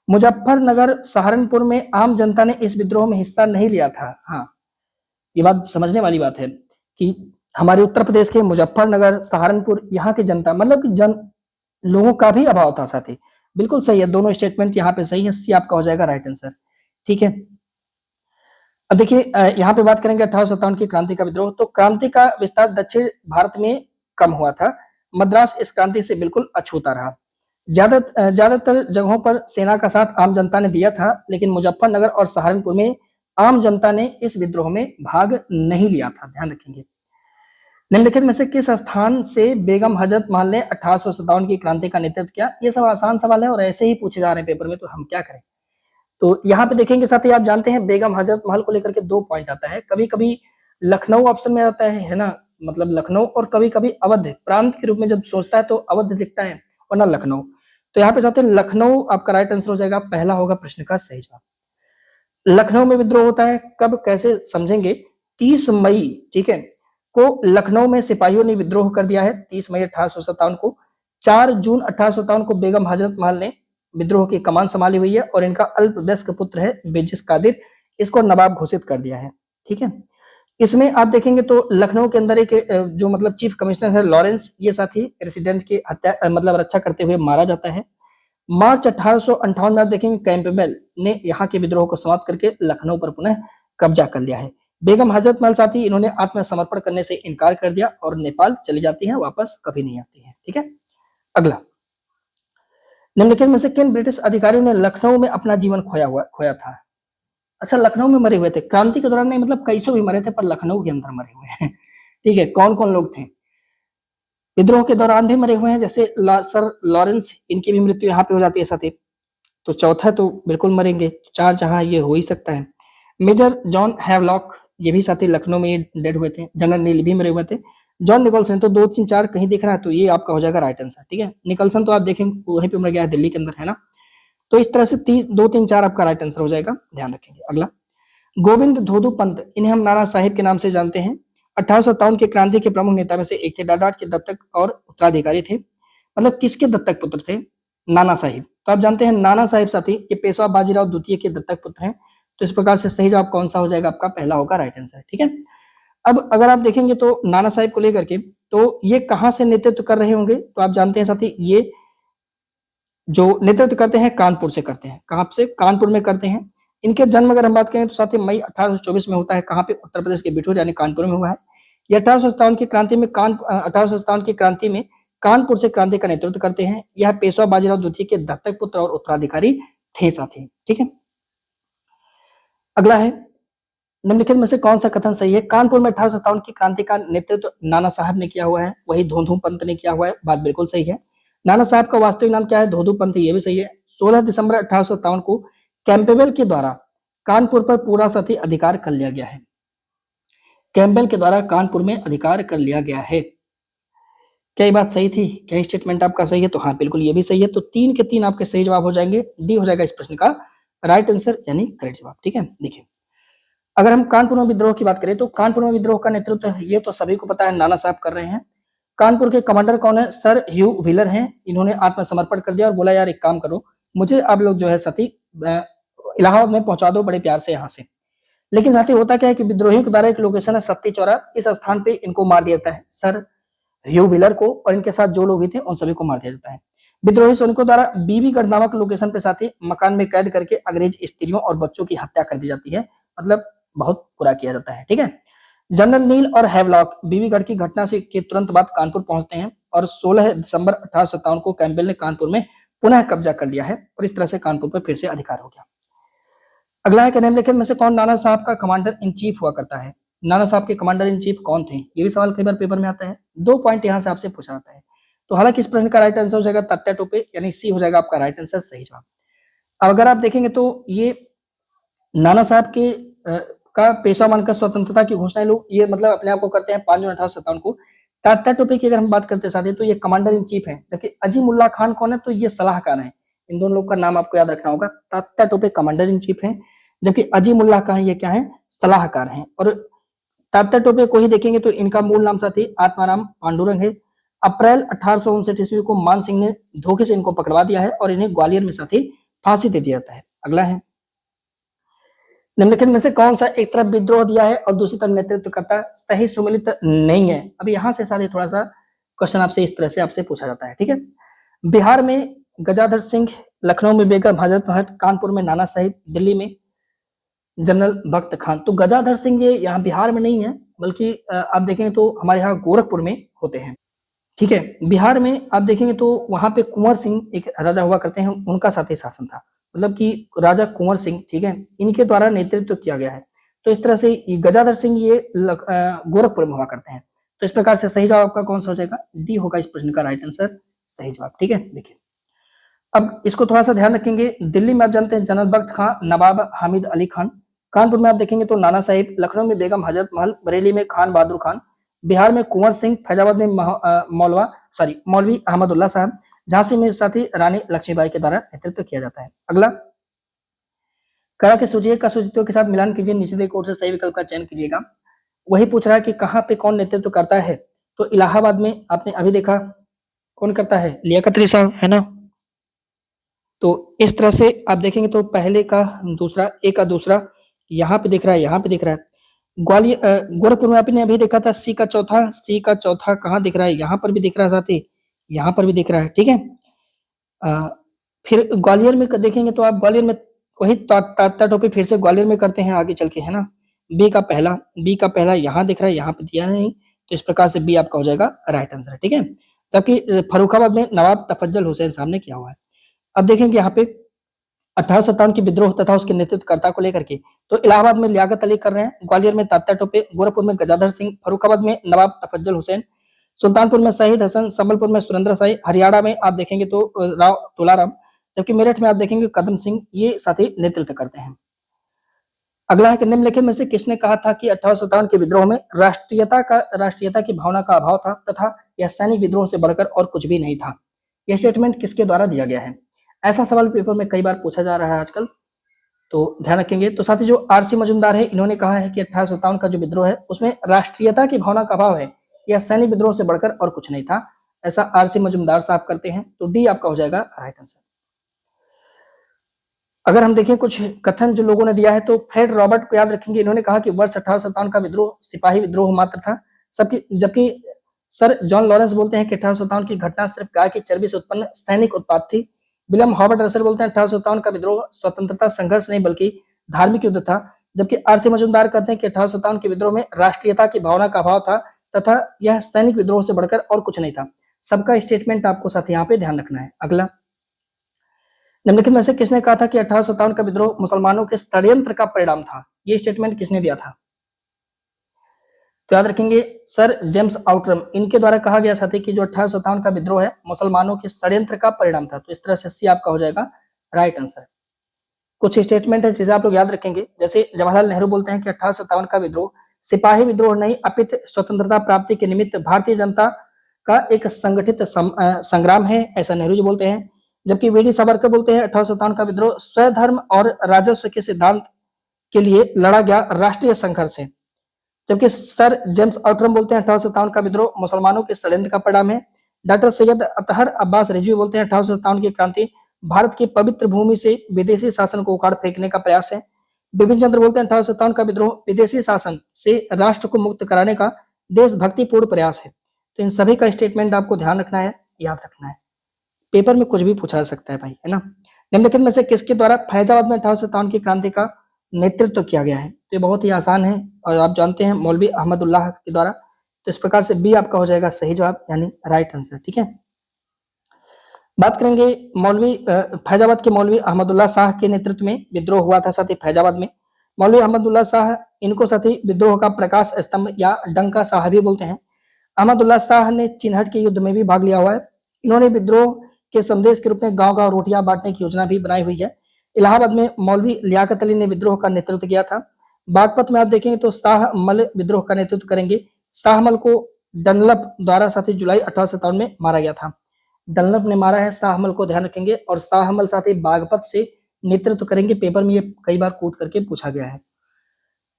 मुजफ्फरनगर, सहारनपुर में आम जनता ने इस विद्रोह में हिस्सा नहीं लिया था। हाँ, ये बात समझने वाली बात है कि हमारे उत्तर प्रदेश के मुजफ्फरनगर, सहारनपुर, यहाँ की जनता, मतलब कि लोगों का भी अभाव था साथी। बिल्कुल सही है, दोनों स्टेटमेंट यहाँ पे सही है। सी आपका हो जाएगा राइट आंसर। ठीक है। अब देखिए यहाँ पे बात करेंगे 1857 की क्रांति का विद्रोह। तो क्रांति का विस्तार दक्षिण भारत में कम हुआ था। मद्रास इस क्रांति से बिल्कुल अछूता रहा। ज्यादातर जगहों पर सेना का साथ आम जनता ने दिया था, लेकिन मुजफ्फरनगर और सहारनपुर में आम जनता ने इस विद्रोह में भाग नहीं लिया था। ध्यान रखेंगे। निम्नलिखित में से किस स्थान से बेगम हजरत महल ने 1857 की क्रांति का नेतृत्व किया? ये सब आसान सवाल है और ऐसे ही पूछे जा रहे हैं पेपर में, तो हम क्या करें। तो यहाँ पे देखेंगे साथ ही, आप जानते हैं बेगम हजरत महल को लेकर के 2 पॉइंट आता है। कभी कभी लखनऊ ऑप्शन में आता है ना, मतलब लखनऊ, और कभी कभी अवध प्रांत के रूप में जब सोचता है तो अवध दिखता है और ना लखनऊ। तो यहाँ पे साथ ही लखनऊ आपका राइट आंसर हो जाएगा। पहला होगा प्रश्न का सही जवाब। लखनऊ में विद्रोह होता है कब, कैसे समझेंगे? 30 मई, ठीक है, को लखनऊ में सिपाहियों ने विद्रोह कर दिया है। 30 मई 1857 को। 4 जून 1857 को बेगम हजरत महल ने विद्रोह की कमान संभाली हुई है और इनका अल्पवयस्क पुत्र है बेजिस कादिर, इसको नवाब घोषित कर दिया है। ठीक है। इसमें आप देखेंगे तो लखनऊ के अंदर एक जो मतलब चीफ कमिश्नर है लॉरेंस, ये साथी रेसिडेंट की हत्या मतलब रक्षा करते हुए मारा जाता है। मार्च 1858 में आप देखेंगे कैंपबेल ने यहाँ के विद्रोह को समाप्त करके लखनऊ पर पुनः कब्जा कर लिया है। बेगम हजरत महल साथी, इन्होंने आत्मसमर्पण करने से इनकार कर दिया और नेपाल चली जाती है, वापस कभी नहीं आती है। ठीक है। अगला, निम्नलिखित में से किन ब्रिटिश अधिकारियों ने लखनऊ में अपना जीवन खोया था? अच्छा, लखनऊ में मरे हुए थे क्रांति के दौरान नहीं, मतलब कैसों भी मरे थे, पर लखनऊ के अंदर मरे हुए हैं। ठीक है। कौन कौन लोग थे? विद्रोह के दौरान भी मरे हुए हैं, जैसे सर लॉरेंस, इनकी भी मृत्यु यहाँ पे हो जाती है साथी। तो चौथा तो बिल्कुल मरेंगे। 4 जहां ये हो ही सकता है। मेजर जॉन हैवलॉक, ये भी साथी लखनऊ में डेड हुए थे। जनरल नील भी मरे हुए थे। जॉन निकोलसन, तो 2 3 4 कहीं दिख रहा है, तो ये आपका हो जाएगा राइट आंसर। ठीक है, निकोलसन तो आप देखेंगे वहीं पे मर गया है, दिल्ली के अंदर है ना। तो इस तरह से 2 3 4 आपका राइट आंसर हो जाएगा, ध्यान रखेंगे। अगला, गोविंद धोधू पंत, इन्हें हम नाना साहिब के नाम से जानते हैं। 1857 के क्रांति के प्रमुख नेता में से एक थे। डाडाट के दत्तक और उत्तराधिकारी थे। मतलब किसके दत्तक पुत्र थे? नाना साहिब। तो आप जानते हैं नाना साहिब साथी ये पेशवा बाजीराव द्वितीय के दत्तक पुत्र हैं। तो इस प्रकार से सही जवाब कौन सा हो जाएगा? आपका पहला होगा राइट आंसर। ठीक है, अब अगर आप देखेंगे तो नाना साहिब को लेकर के, तो ये कहां से नेतृत्व कर रहे होंगे? तो आप जानते हैं साथी ये जो नेतृत्व करते हैं कानपुर से करते हैं। कहां से? कानपुर में करते हैं। इनके जन्म अगर हम बात करें तो साथी मई 1824 में होता है। कहां पे? उत्तर प्रदेश के बिठूर यानी कानपुर में हुआ है। ये 1857 की क्रांति में 1857 की क्रांति में कानपुर से क्रांति का नेतृत्व करते हैं। यह पेशवा बाजीराव द्वितीय के दत्तक पुत्र और उत्तराधिकारी थे साथी। ठीक है, अगला है, निम्नलिखित में से कौन सा कथन सही है? कानपुर में 1857 की क्रांति का नेतृत्व नाना साहब ने किया हुआ है, वही धोधू पंत ने किया हुआ है। बात बिल्कुल सही है। नाना साहब का वास्तविक नाम क्या है? धोधू पंत, ये भी सही है। 16 दिसंबर 1857 को कैंपबेल के द्वारा कानपुर पर पूरा साथी अधिकार कर लिया गया है। कैंपबेल के द्वारा कानपुर में अधिकार कर लिया गया है। क्या ये बात सही थी? क्या स्टेटमेंट आपका सही है? तो हाँ, बिल्कुल ये भी सही है। तो 3 के 3 आपके सही जवाब हो जाएंगे। डी हो जाएगा इस प्रश्न का राइट आंसर यानी करेक्ट जवाब। ठीक है, देखिए अगर हम कानपुर में विद्रोह की बात करें तो कानपुर में विद्रोह का नेतृत्व ये तो सभी को पता है नाना साहब कर रहे हैं। कानपुर के कमांडर कौन है? सर ह्यू व्हीलर हैं। इन्होंने आत्मसमर्पण कर दिया और बोला यार एक काम करो, मुझे आप लोग जो है साथी इलाहाबाद में पहुंचा दो बड़े प्यार से यहाँ से। लेकिन साथी होता क्या है कि विद्रोहियों के द्वारा एक लोकेशन है सत्ती चौरा, इस स्थान पे इनको मार दिया जाता है, सर ह्यू व्हीलर को और इनके साथ जो लोग भी थे उन सभी को मार दिया जाता है। विद्रोही सैनिकों द्वारा बीबीगढ़ नामक लोकेशन पे साथी मकान में कैद करके अंग्रेज स्त्रियों और बच्चों की हत्या कर दी जाती है। मतलब बहुत बुरा किया जाता है। ठीक है, जनरल नील और हैवलॉक बीबीगढ़ की घटना से के तुरंत बाद कानपुर पहुंचते हैं और 16 दिसंबर 1857 को कैंपबेल ने कानपुर में पुनः कब्जा कर लिया है और इस तरह से कानपुर पर फिर से अधिकार हो गया। अगला है कि निम्नलिखित में से कौन नाना साहब का कमांडर इन चीफ हुआ करता है? नाना साहब के कमांडर इन चीफ कौन थे? ये भी सवाल कई बार पेपर में आता है। 2 पॉइंट यहाँ से आपसे पूछा जाता है। तो हालांकि इस प्रश्न का राइट आंसर हो जाएगा तात्या टोपे यानी सी हो जाएगा आपका राइट आंसर, सही जवाब। अब अगर आप देखेंगे तो ये नाना साहब के का पेशवा मानकर स्वतंत्रता की घोषणा लोग ये मतलब अपने आप को करते हैं 5 जून 1857 को। तात्या टोपे की अगर हम बात करते साथी तो ये कमांडर इन चीफ है, जबकि अजीमुल्ला खान कौन है? तो ये सलाहकार है। इन दोनों लोग का नाम आपको याद रखना होगा। Tatya Tope commander in chief है, जबकि अजीमुल्ला खान ये क्या है? सलाहकार हैं। और तात्या टोपे को ही देखेंगे तो इनका मूल नाम साथी आत्माराम पांडुरंग है। अप्रैल 1859 ईस्वी को मान सिंह ने धोखे से इनको पकड़वा दिया है और इन्हें ग्वालियर में साथी फांसी दे दिया जाता है। अगला है, निम्नलिखित में से कौन सा एक तरफ विद्रोह दिया है और दूसरी तरफ नेतृत्व करता है? सही सुमिलित नहीं है। अब यहाँ से साथी थोड़ा सा क्वेश्चन आपसे इस तरह से आपसे पूछा जाता है। ठीक है, बिहार में गजाधर सिंह, लखनऊ में बेगम हजरत महल, कानपुर में नाना साहिब, दिल्ली में जनरल बख्त खान। तो गजाधर सिंह ये यहाँ बिहार में नहीं है, बल्कि आप देखेंगे तो हमारे यहाँ गोरखपुर में होते हैं। ठीक है, बिहार में आप देखेंगे तो वहां पे कुंवर सिंह एक राजा हुआ करते हैं, उनका साथी शासन था। मतलब कि राजा कुंवर सिंह, ठीक है, इनके द्वारा नेतृत्व किया गया है। तो इस तरह से गजाधर सिंह ये गोरखपुर में हुआ करते हैं। तो इस प्रकार से सही जवाब आपका कौन सा हो जाएगा? डी होगा इस प्रश्न का राइट आंसर, सही जवाब। ठीक है, देखिए अब इसको थोड़ा सा ध्यान रखेंगे। दिल्ली में आप जानते हैं जनरल बख्त खान, नवाब हामिद अली खान। कानपुर में आप देखेंगे तो नाना साहिब, लखनऊ में बेगम हजरत महल, बरेली में खान बहादुर खान, बिहार में कुंवर सिंह, फैजाबाद में मौलवी अहमदुल्ला साहब, झांसी में साथी रानी लक्ष्मीबाई के द्वारा नेतृत्व किया जाता है। अगला, करा के सूचिए का सूचितों के साथ मिलान कीजिए, नीचे दिए कोड से सही विकल्प का चयन कीजिएगा। वही पूछ रहा है कि कहाँ पे कौन नेतृत्व करता है? तो इलाहाबाद में आपने अभी देखा कौन करता है? लियाकत अली साहब, है ना। तो इस तरह से आप देखेंगे तो पहले का दूसरा, ए का दूसरा यहाँ पे दिख रहा है, यहाँ पे दिख रहा है। ग्वालियर गोरखपुर में आपने अभी देखा था सी का चौथा कहाँ दिख रहा है? यहाँ पर भी दिख रहा है साथी, यहाँ पर भी दिख रहा है। ठीक है, फिर ग्वालियर में देखेंगे तो आप ग्वालियर में वही तात्या टोपे फिर से ग्वालियर में करते हैं आगे चल के, है ना। बी का पहला यहाँ दिख रहा है, यहाँ पे दिया नहीं, तो इस प्रकार से बी आपका हो जाएगा राइट आंसर। ठीक है, जबकि फर्रुखाबाद में नवाब तफज्जल हुसैन साहब ने किया हुआ है। अब देखेंगे यहाँ पे 1857 की विद्रोह तथा उसके नेतृत्वकर्ता को लेकर के, तो इलाहाबाद में लियाकत अली कर रहे हैं, ग्वालियर में तात्या टोपे, गोरखपुर में गजाधर सिंह, फर्रुखाबाद में नवाब तफज्जल हुसैन, सुल्तानपुर में शहीद हसन, संबलपुर में सुरेंद्र शाही, हरियाणा में आप देखेंगे तो राव तुलाराम, जबकि मेरठ में आप देखेंगे कदम सिंह, ये साथी नेतृत्व करते हैं। अगला है कि निम्नलिखित में से किसने कहा था कि 1857 के विद्रोह में राष्ट्रीयता की भावना का अभाव था तथा यह सैनिक विद्रोह से बढ़कर और कुछ भी नहीं था। यह स्टेटमेंट किसके द्वारा दिया गया है? ऐसा सवाल पेपर में कई बार पूछा जा रहा है आजकल, तो ध्यान रखेंगे। तो साथ ही जो आरसी मजूमदार है, इन्होंने कहा है कि 1857 का जो विद्रोह है उसमें राष्ट्रीयता की भावना का अभाव है, यह सैनिक विद्रोह से बढ़कर और कुछ नहीं था। ऐसा आरसी मजूमदार साहब करते हैं, तो डी आपका हो जाएगा राइट आंसर। अगर हम देखें कुछ कथन जो लोगों ने दिया है, तो फ्रेड रॉबर्ट को याद रखेंगे। इन्होंने कहा कि वर्ष 1857 का विद्रोह सिपाही विद्रोह मात्र था, जबकि सर जॉन लॉरेंस बोलते हैं कि 1857 की घटना सिर्फ गाय की चर्बी से उत्पन्न सैनिक उत्पाद थी। विलियम हॉबर्ट रसल बोलते हैं 1857 का विद्रोह स्वतंत्रता संघर्ष नहीं बल्कि धार्मिक युद्ध था। जबकि आरसी मजूमदार कहते हैं कि 1857 के विद्रोह में राष्ट्रीयता की भावना का अभाव था तथा यह सैनिक विद्रोह से बढ़कर और कुछ नहीं था। सबका स्टेटमेंट आपको साथ यहाँ पे ध्यान रखना है। अगला, निम्नलिखित में से किसने कहा था कि 1857 का विद्रोह मुसलमानों के षड्यंत्र का परिणाम था? ये स्टेटमेंट किसने दिया था? तो याद रखेंगे सर जेम्स आउटरम, इनके द्वारा कहा गया साथी कि जो 1857 का विद्रोह है मुसलमानों के षड्यंत्र का परिणाम था। तो इस तरह से सी आपका हो जाएगा राइट आंसर। कुछ स्टेटमेंट है जिसे आप लोग याद रखेंगे, जैसे जवाहरलाल नेहरू बोलते हैं कि 1857 का विद्रोह सिपाही विद्रोह नहीं अपितु स्वतंत्रता प्राप्ति के निमित्त भारतीय जनता का एक संगठित संग्राम है, ऐसा नेहरू जी बोलते हैं। जबकि वी डी सावरकर बोलते हैं 1857 का विद्रोह स्वधर्म और राजस्व के सिद्धांत के लिए लड़ा गया राष्ट्रीय संघर्ष है। जबकि सर जेम्स आउटरम बोलते हैं 1857 का विद्रोह मुसलमानों के षड्यंत्र का परिणाम है। डॉक्टर सैयद अतहर अब्बास रिजवी बोलते हैं 1857 की क्रांति भारत की पवित्र भूमि से विदेशी शासन को उखाड़ फेंकने का प्रयास है। बिपिन चंद्र बोलते हैं 1857 का विद्रोह विदेशी शासन से राष्ट्र को मुक्त कराने का देशभक्तिपूर्ण प्रयास है। तो इन सभी का स्टेटमेंट आपको ध्यान रखना है, याद रखना है, पेपर में कुछ भी पूछा जा सकता है भाई, है ना। निम्नलिखित में से किसके द्वारा फैजाबाद में 1857 की क्रांति का नेतृत्व किया गया है? तो ये बहुत ही आसान है और आप जानते हैं मौलवी अहमदुल्लाह के द्वारा। तो इस प्रकार से बी आपका हो जाएगा सही जवाब यानी राइट आंसर। ठीक है, बात करेंगे मौलवी फैजाबाद के मौलवी अहमदुल्लाह शाह के नेतृत्व में विद्रोह हुआ था साथी फैजाबाद में। मौलवी अहमदुल्लाह शाह, इनको साथी विद्रोह का प्रकाश स्तंभ या डंका शाह भी बोलते हैं। अहमदुल्लाह शाह ने चिन्हट के युद्ध में भी भाग लिया हुआ है। इन्होंने विद्रोह के संदेश के रूप में गांव-गांव रोटियां बांटने की योजना भी बनाई हुई है। इलाहाबाद में मौलवी लियाकत अली ने विद्रोह का नेतृत्व किया था। बागपत में आप देखेंगे तो शाहमल विद्रोह का नेतृत्व करेंगे। शाहमल को डनलप द्वारा साथी जुलाई 1857 में मारा गया था। डनलप ने मारा है शाहमल को, ध्यान रखेंगे। और शाहमल साथी बागपत से नेतृत्व करेंगे। पेपर में ये कई बार कोट करके पूछा गया है।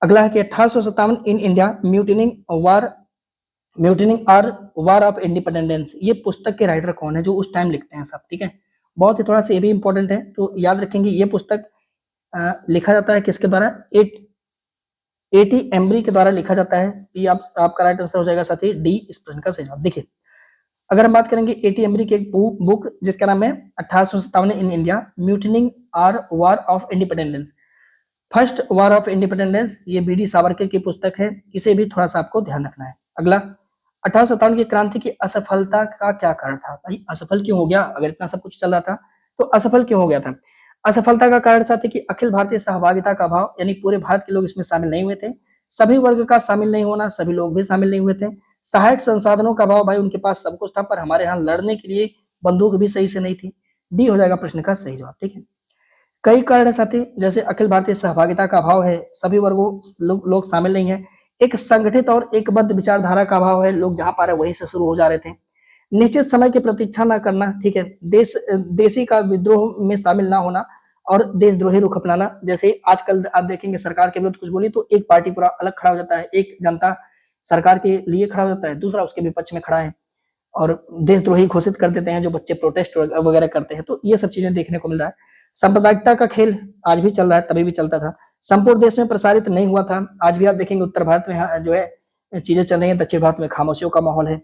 अगला है कि 1857 in India mutiny or war of independence, ये पुस्तक के राइटर कौन है जो उस टाइम लिखते हैं सब? ठीक है, बहुत ही थोड़ा सा ये भी इंपॉर्टेंट है, तो याद रखेंगे। ये पुस्तक लिखा जाता है किसके द्वारा? एटी एम्बरी के द्वारा लिखा जाता है। ये आपका राइट आंसर हो जाएगा साथी डी इस प्रश्न का सही जवाब। देखिए, अगर हम बात करेंगे एटी एम्बरी की एक बुक जिसका नाम है 1857 in India mutiny or war of independence, first war of independence, ये बी डी सावरकर की पुस्तक है। इसे भी थोड़ा सा आपको ध्यान रखना है। अगला, 1857 की क्रांति की असफलता का क्या कारण था? भाई असफल क्यों हो गया? अगर इतना सब कुछ चल रहा था तो असफल क्यों हो गया था? असफलता का कारण साथ ही कि अखिल भारतीय सहभागिता का अभाव, यानी पूरे भारत के लोग इसमें शामिल नहीं हुए थे। सभी वर्ग का शामिल नहीं होना, सभी लोग भी शामिल नहीं हुए थे। सहायक संसाधनों का अभाव, भाई उनके पास सब कुछ था पर हमारे यहाँ लड़ने के लिए बंदूक भी सही से नहीं थी। डी हो जाएगा प्रश्न का सही जवाब। ठीक है, कई कारण है साथी, जैसे अखिल भारतीय सहभागिता का अभाव है, सभी वर्गों लोग शामिल नहीं है। एक संगठित और एकबद्ध विचारधारा का अभाव है, लोग जहां पा रहे वहीं से शुरू हो जा रहे थे। निश्चित समय की प्रतीक्षा न करना, ठीक है, देशी का विद्रोह में शामिल ना होना और देशद्रोही रुख अपनाना। जैसे आजकल आप देखेंगे सरकार के विरुद्ध कुछ बोली तो एक पार्टी पूरा अलग खड़ा हो जाता है, एक जनता सरकार के लिए खड़ा हो जाता है, दूसरा उसके विपक्ष में खड़ा है और देशद्रोही घोषित कर देते हैं जो बच्चे प्रोटेस्ट वगैरह करते हैं। तो ये सब चीजें देखने को मिल रहा है। सांप्रदायिकता का खेल आज भी चल रहा है, तभी भी चलता था। संपूर्ण देश में प्रसारित नहीं हुआ था। आज भी आप देखेंगे उत्तर भारत में जो है चीजें चल रही है, दक्षिण भारत में खामोशियों का माहौल है।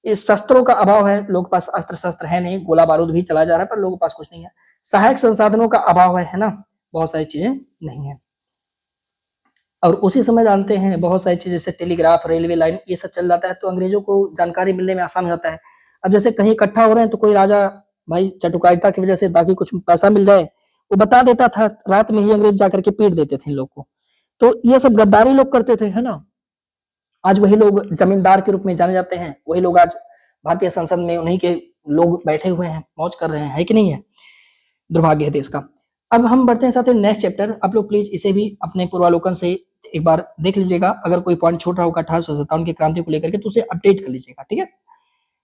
इस शस्त्रों का अभाव है, लोगों के पास अस्त्र शस्त्र है नहीं, गोला बारूद भी चला जा रहा है पर लोगों के पास कुछ नहीं है। सहायक संसाधनों का अभाव है ना, बहुत सारी चीजें नहीं है। और उसी समय जानते हैं बहुत सारी चीजें जैसे टेलीग्राफ, रेलवे लाइन, ये सब चल जाता है तो अंग्रेजों को जानकारी मिलने में आसान हो जाता है। अब जैसे कहीं इकट्ठा हो रहे हैं तो कोई राजा भाई चटुकारिता की वजह से ताकि कुछ पैसा मिल जाए वो बता देता था, रात में ही अंग्रेज जाकर के पीट देते थे इन लोग को। तो ये सब गद्दारी लोग करते थे, है ना। आज वही लोग जमींदार के रूप में जाने जाते हैं, वही लोग आज भारतीय संसद में उन्हीं के लोग बैठे हुए हैं, मौज कर रहे हैं, है कि नहीं है? दुर्भाग्य है देश का। अब हम बढ़ते हैं साथ ही नेक्स्ट चैप्टर। आप लोग प्लीज इसे भी अपने पूर्वावलोकन से एक बार देख लीजिएगा। अगर कोई पॉइंट छूट रहा होगा 1857 की क्रांति को लेकर के तो उसे अपडेट कर लीजिएगा, ठीक है।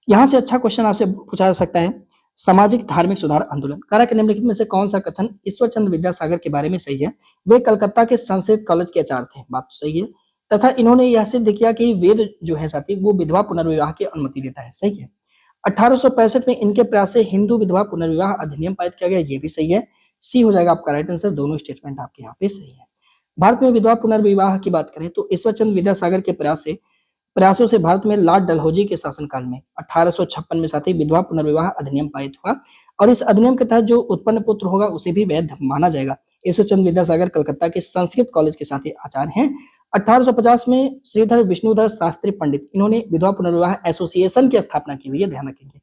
यहाँ से अच्छा क्वेश्चन आपसे पूछा जा सकता है। सामाजिक धार्मिक सुधार आंदोलन कार्य के निम्नलिखित में से कौन सा कथन ईश्वर चंद्र विद्यासागर के बारे में सही है? वे कलकत्ता के संस्कृत कॉलेज के आचार्य थे, बात तो सही है, तथा इन्होंने यह सिद्ध किया कि वेद जो है साथी वो विधवा पुनर्विवाह की अनुमति देता है, सही है। 1865 में इनके प्रयास से हिंदू विधवा पुनर्विवाह अधिनियम पारित किया गया, ये भी सही है। सी हो जाएगा आपका राइट आंसर। दोनों स्टेटमेंट आपके यहाँ पे सही है। भारत में विधवा पुनर्विवाह की बात करें तो ईश्वर चंद्र विद्यासागर के प्रयासों से भारत में लॉर्ड डलहौजी के शासनकाल में 1856 में साथी विधवा पुनर्विवाह अधिनियम पारित हुआ और इस अधिनियम के तहत जो उत्पन्न पुत्र होगा उसे भी वैध माना जाएगा। ईश्वर चंद्र विद्यासागर कलकत्ता के संस्कृत कॉलेज के साथी आचार्य हैं। 1850 में श्रीधर विष्णुधर शास्त्री पंडित इन्होंने विधवा पुनर्विवाह एसोसिएशन की स्थापना की हुई है, ध्यान रखेंगे।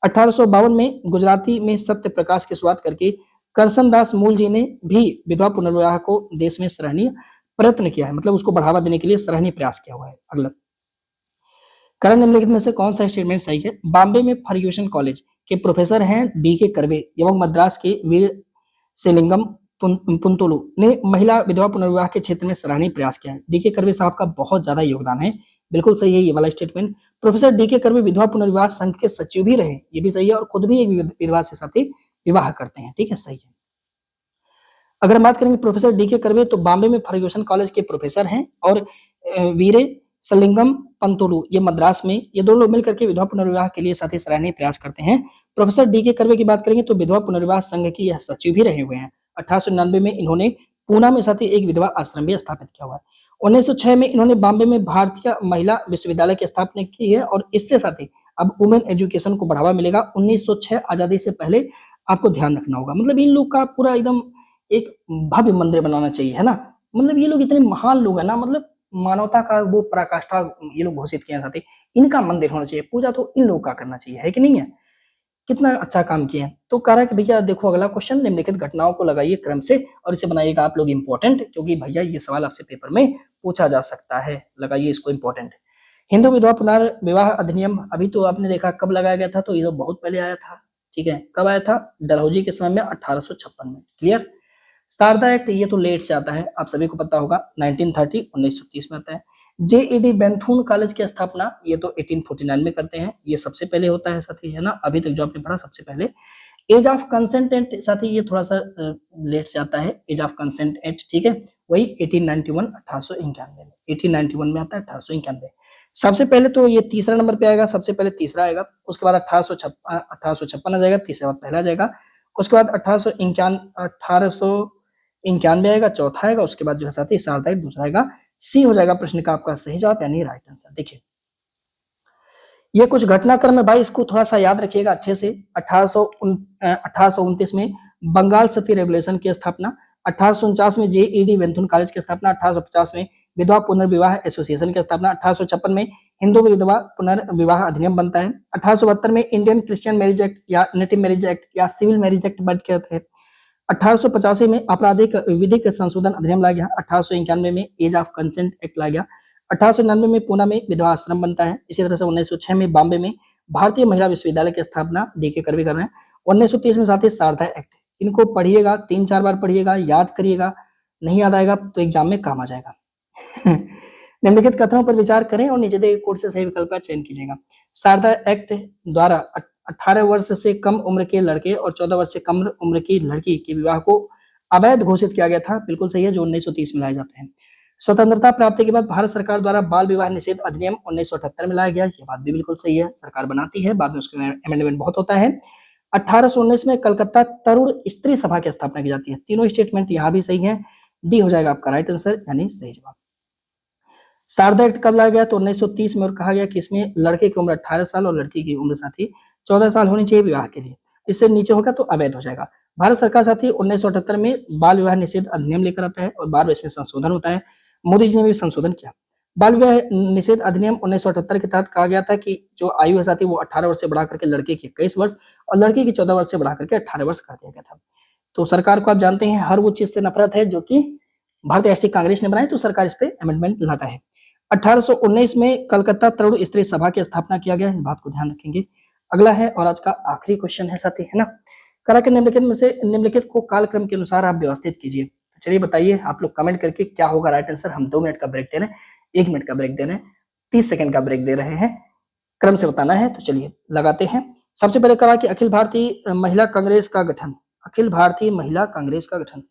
1852 में गुजराती में सत्य प्रकाश की शुरुआत करके करसनदास मूल जी ने भी विधवा पुनर्विवाह को देश में सराहनीय प्रयत्न किया है, मतलब उसको बढ़ावा देने के लिए सराहनीय प्रयास किया हुआ है। अगला करण निम्नलिखित में से कौन सा स्टेटमेंट सही है? बॉम्बे में फर्ग्यूसन कॉलेज के प्रोफेसर हैं डी.के. कर्वे एवं मद्रास के वीर सेलिंगम पुंतुलु ने महिला विधवा पुनर्विवाह के क्षेत्र में सराहनीय प्रयास किया है। डी.के. कर्वे साहब का बहुत ज्यादा योगदान है, बिल्कुल सही है ये वाला स्टेटमेंट। Professor DK. कर्वे विधवा पुनर्विवाह संघ के सचिव भी रहे, ये भी सही है, और खुद भी एक विधवा से साथी विवाह करते हैं, ठीक है, सही है। अगर हम बात करेंगे प्रोफेसर डी.के. कर्वे तो बॉम्बे में फर्ग्यूसन कॉलेज के प्रोफेसर हैं और वीरे सलिंगम पंतुलु ये मद्रास में, ये दोनों लोग मिलकर के विधवा पुनर्विवाह के लिए साथी सराहनीय प्रयास करते हैं। Professor DK. कर्वे की बात करेंगे तो विधवा पुनर्विवाह संघ की यह सचिव भी रहे हुए हैं। 1899 में इन्होंने पूना में साथी एक विधवा आश्रम भी स्थापित किया हुआ है। 1906 में इन्होंने बॉम्बे में भारतीय महिला विश्वविद्यालय की स्थापना की है और इससे साथी अब वुमेन एजुकेशन को बढ़ावा मिलेगा। 1906 आजादी से पहले आपको ध्यान रखना होगा, मतलब इन लोग का पूरा एकदम एक भव्य मंदिर बनाना चाहिए, है ना। मतलब ये लोग इतने महान लोग है ना, मतलब मानवता का वो पराकाष्ठा ये लोग घोषित किए हैं साथी, इनका मंदिर होना चाहिए, पूजा तो इन लोगों का करना चाहिए, है कि नहीं है। कितना अच्छा काम किए हैं। तो कह रहा है कि भैया देखो अगला क्वेश्चन, निम्नलिखित घटनाओं को लगाइए क्रम से और इसे बनाइएगा आप लोग इंपॉर्टेंट, क्योंकि भैया ये सवाल आपसे पेपर में पूछा जा सकता है, लगाइए इसको इंपॉर्टेंट। हिंदू विधवा पुनर्विवाह अधिनियम अभी तो आपने देखा कब लगाया गया था, तो ये तो बहुत पहले आया था, ठीक है। कब आया था? डलहौजी के समय में 1856 में, क्लियर। शारदा एक्ट ये तो लेट से आता है, आप सभी को पता होगा, 1930 1930 में आता है। जेईडी बेंथुन कॉलेज की स्थापना ये तो 1849 में करते हैं, ये सबसे पहले होता है साथी, है ना, अभी तक जो आपने पढ़ा सबसे पहले। एज ऑफ कंसेंट एक्ट साथी ये थोड़ा सा लेट से आता है, एज ऑफ कंसेंट एक्ट, ठीक है, वही 1891 1891 में, 1891 में आता है, 1891। सबसे पहले तो ये तीसरा नंबर पे आएगा, सबसे पहले तीसरा आएगा, उसके बाद 1856 आ जाएगा, तीसरे बाद पहला आ जाएगा, उसके बाद 1891 आएगा, चौथा आएगा, उसके बाद जो है साथी शारदा एक्ट दूसरा आएगा। सी हो जाएगा प्रश्न का आपका सही जवाब यानी राइट आंसर। देखिए ये कुछ घटनाक्रम है भाई, इसको थोड़ा सा याद रखिएगा अच्छे से। 1829 में बंगाल सती रेगुलेशन की स्थापना, 1849 में जेईडी बेंथुन कॉलेज की स्थापना, 1850 में विधवा पुनर्विवाह एसोसिएशन की स्थापना, 1856 में हिंदू विधवा पुनर्विवाह अधिनियम बनता है, 1872 में इंडियन क्रिश्चियन मैरिज एक्ट या नेटिव मैरिज एक्ट या सिविल मैरिज एक्ट बन के थे, 1885 में आपराधिक विधिक संशोधन अधिनियम लाया गया, 1891 में एज ऑफ कंसेंट एक्ट लाया गया, 1899 में पूना में विधवा आश्रम बनता है। इसी तरह से 1906 में बॉम्बे में भारतीय महिला विश्वविद्यालय की स्थापना डी.के. कर्वे कर रहे हैं। 1930 में साथ ही शारदा एक्ट, इनको पढ़िएगा, 3-4 बार पढ़िएगा, याद करिएगा, नहीं याद आएगा तो एग्जाम में काम आ जाएगा। निम्नलिखित कथनों पर विचार करें और नीचे दिए कोड से सही विकल्प का चयन कीजिएगा। शारदा एक्ट द्वारा 18 वर्ष से कम उम्र के लड़के और 14 वर्ष से कम उम्र की लड़की के विवाह को अवैध घोषित किया गया था, बिल्कुल सही है, जो 1930 में लाए जाते हैं। स्वतंत्रता प्राप्ति के बाद भारत सरकार द्वारा बाल विवाह निषेध अधिनियम 1978 में लाया गया, ये बात भी बिल्कुल सही है, सरकार बनाती है, बाद में उसके अमेंडमेंट बहुत होता है। 1819 में कलकत्ता तरुण स्त्री सभा की स्थापना की जाती है। तीनों स्टेटमेंट यहाँ भी सही है, डी हो जाएगा आपका राइट आंसर यानी सही जवाब। शारदा एक्ट कब लाया गया? तो 1930 में, और कहा गया कि इसमें लड़के की उम्र 18 साल और लड़की की उम्र साथी 14 साल होनी चाहिए विवाह के लिए, इससे नीचे होगा तो अवैध हो जाएगा। भारत सरकार साथी 1978 में बाल विवाह निषेध अधिनियम लेकर आता है और बाद में इसमें संशोधन होता है, मोदी जी ने भी संशोधन किया। बाल विवाह निषेध अधिनियम 1978 के तहत कहा गया था कि जो आयु है साथी वो 18 वर्ष से बढ़ा करके लड़के की 21 वर्ष और लड़की की 14 वर्ष से बढ़ा करके 18 वर्ष कर दिया गया था। तो सरकार को आप जानते हैं हर वो चीज से नफरत है जो कि भारतीय राष्ट्रीय कांग्रेस ने बनाई, तो सरकार इस पे अमेंडमेंट लाता है। 1819 में कलकत्ता तरुण स्त्री सभा की स्थापना किया गया, इस बात को ध्यान रखेंगे। अगला है और आज का आखिरी क्वेश्चन है साथी, है ना, करा के निम्नलिखित को कालक्रम के अनुसार आप व्यवस्थित कीजिए। चलिए बताइए आप लोग कमेंट करके क्या होगा राइट आंसर। हम 2 मिनट का ब्रेक दे रहे हैं, 1 मिनट का ब्रेक दे रहे हैं, 30 सेकंड का ब्रेक दे रहे हैं, क्रम से बताना है। तो चलिए लगाते हैं। सबसे पहले करा कि अखिल भारतीय महिला कांग्रेस का गठन, अखिल भारतीय महिला कांग्रेस का गठन,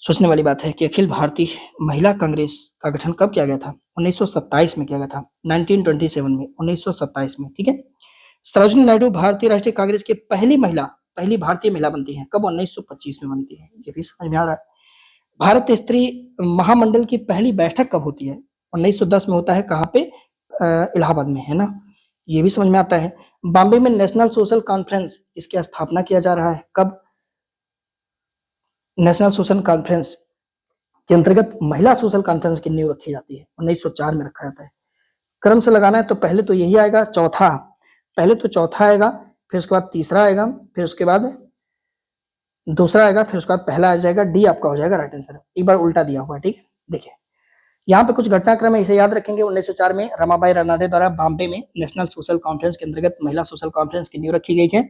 सोचने वाली बात है कि अखिल भारतीय महिला कांग्रेस का गठन कब किया गया था? 1927 में किया गया था, 1927 में, 1927 में, ठीक है। सरोजिनी नायडू भारतीय राष्ट्रीय कांग्रेस की पहली भारतीय महिला बनती है, कब? 1925 में बनती है, ये भी समझ में आ रहा है। भारत स्त्री महामंडल की पहली बैठक कब होती है? 1910 में होता है, कहाँ पे? इलाहाबाद में, है ना, ये भी समझ में आता है। बॉम्बे में नेशनल सोशल कॉन्फ्रेंस, इसकी स्थापना किया जा रहा है, कब? नेशनल सोशल कॉन्फ्रेंस के अंतर्गत महिला सोशल कॉन्फ्रेंस की नींव रखी जाती है, 1904 में रखा जाता है। क्रम से लगाना है तो पहले तो यही आएगा, पहले तो चौथा आएगा, फिर उसके बाद तीसरा आएगा, फिर उसके बाद दूसरा आएगा, फिर उसके बाद पहला आ जाएगा, डी आपका हो जाएगा राइट आंसर। एक बार उल्टा दिया हुआ है, ठीक है। देखिए यहाँ पे कुछ घटनाक्रम है, इसे याद रखेंगे। 1904 में रमाबाई रनौटे द्वारा बॉम्बे में नेशनल सोशल कॉन्फ्रेंस के अंतर्गत महिला सोशल कॉन्फ्रेंस की नींव रखी गई है।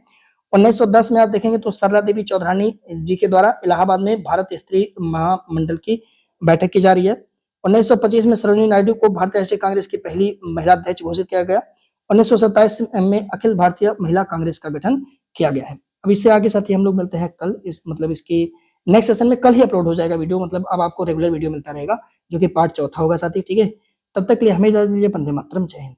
1910 में आप देखेंगे तो सरला देवी चौधरानी जी के द्वारा इलाहाबाद में भारत स्त्री महामंडल की बैठक की जा रही है। 1925 में सरोजिनी नायडू को भारतीय राष्ट्रीय कांग्रेस की पहली महिला अध्यक्ष घोषित किया गया। 1927 में अखिल भारतीय महिला कांग्रेस का गठन किया गया है। अब इससे आगे साथी हम लोग मिलते हैं कल, इसकी नेक्स्ट सेशन में कल ही अपलोड हो जाएगा वीडियो, मतलब अब आपको रेगुलर वीडियो मिलता रहेगा, जो कि पार्ट चौथा होगा साथी, ठीक है। तब तक के लिए हमें इजाजत दीजिए। वंदे मातरम, जय हिंद।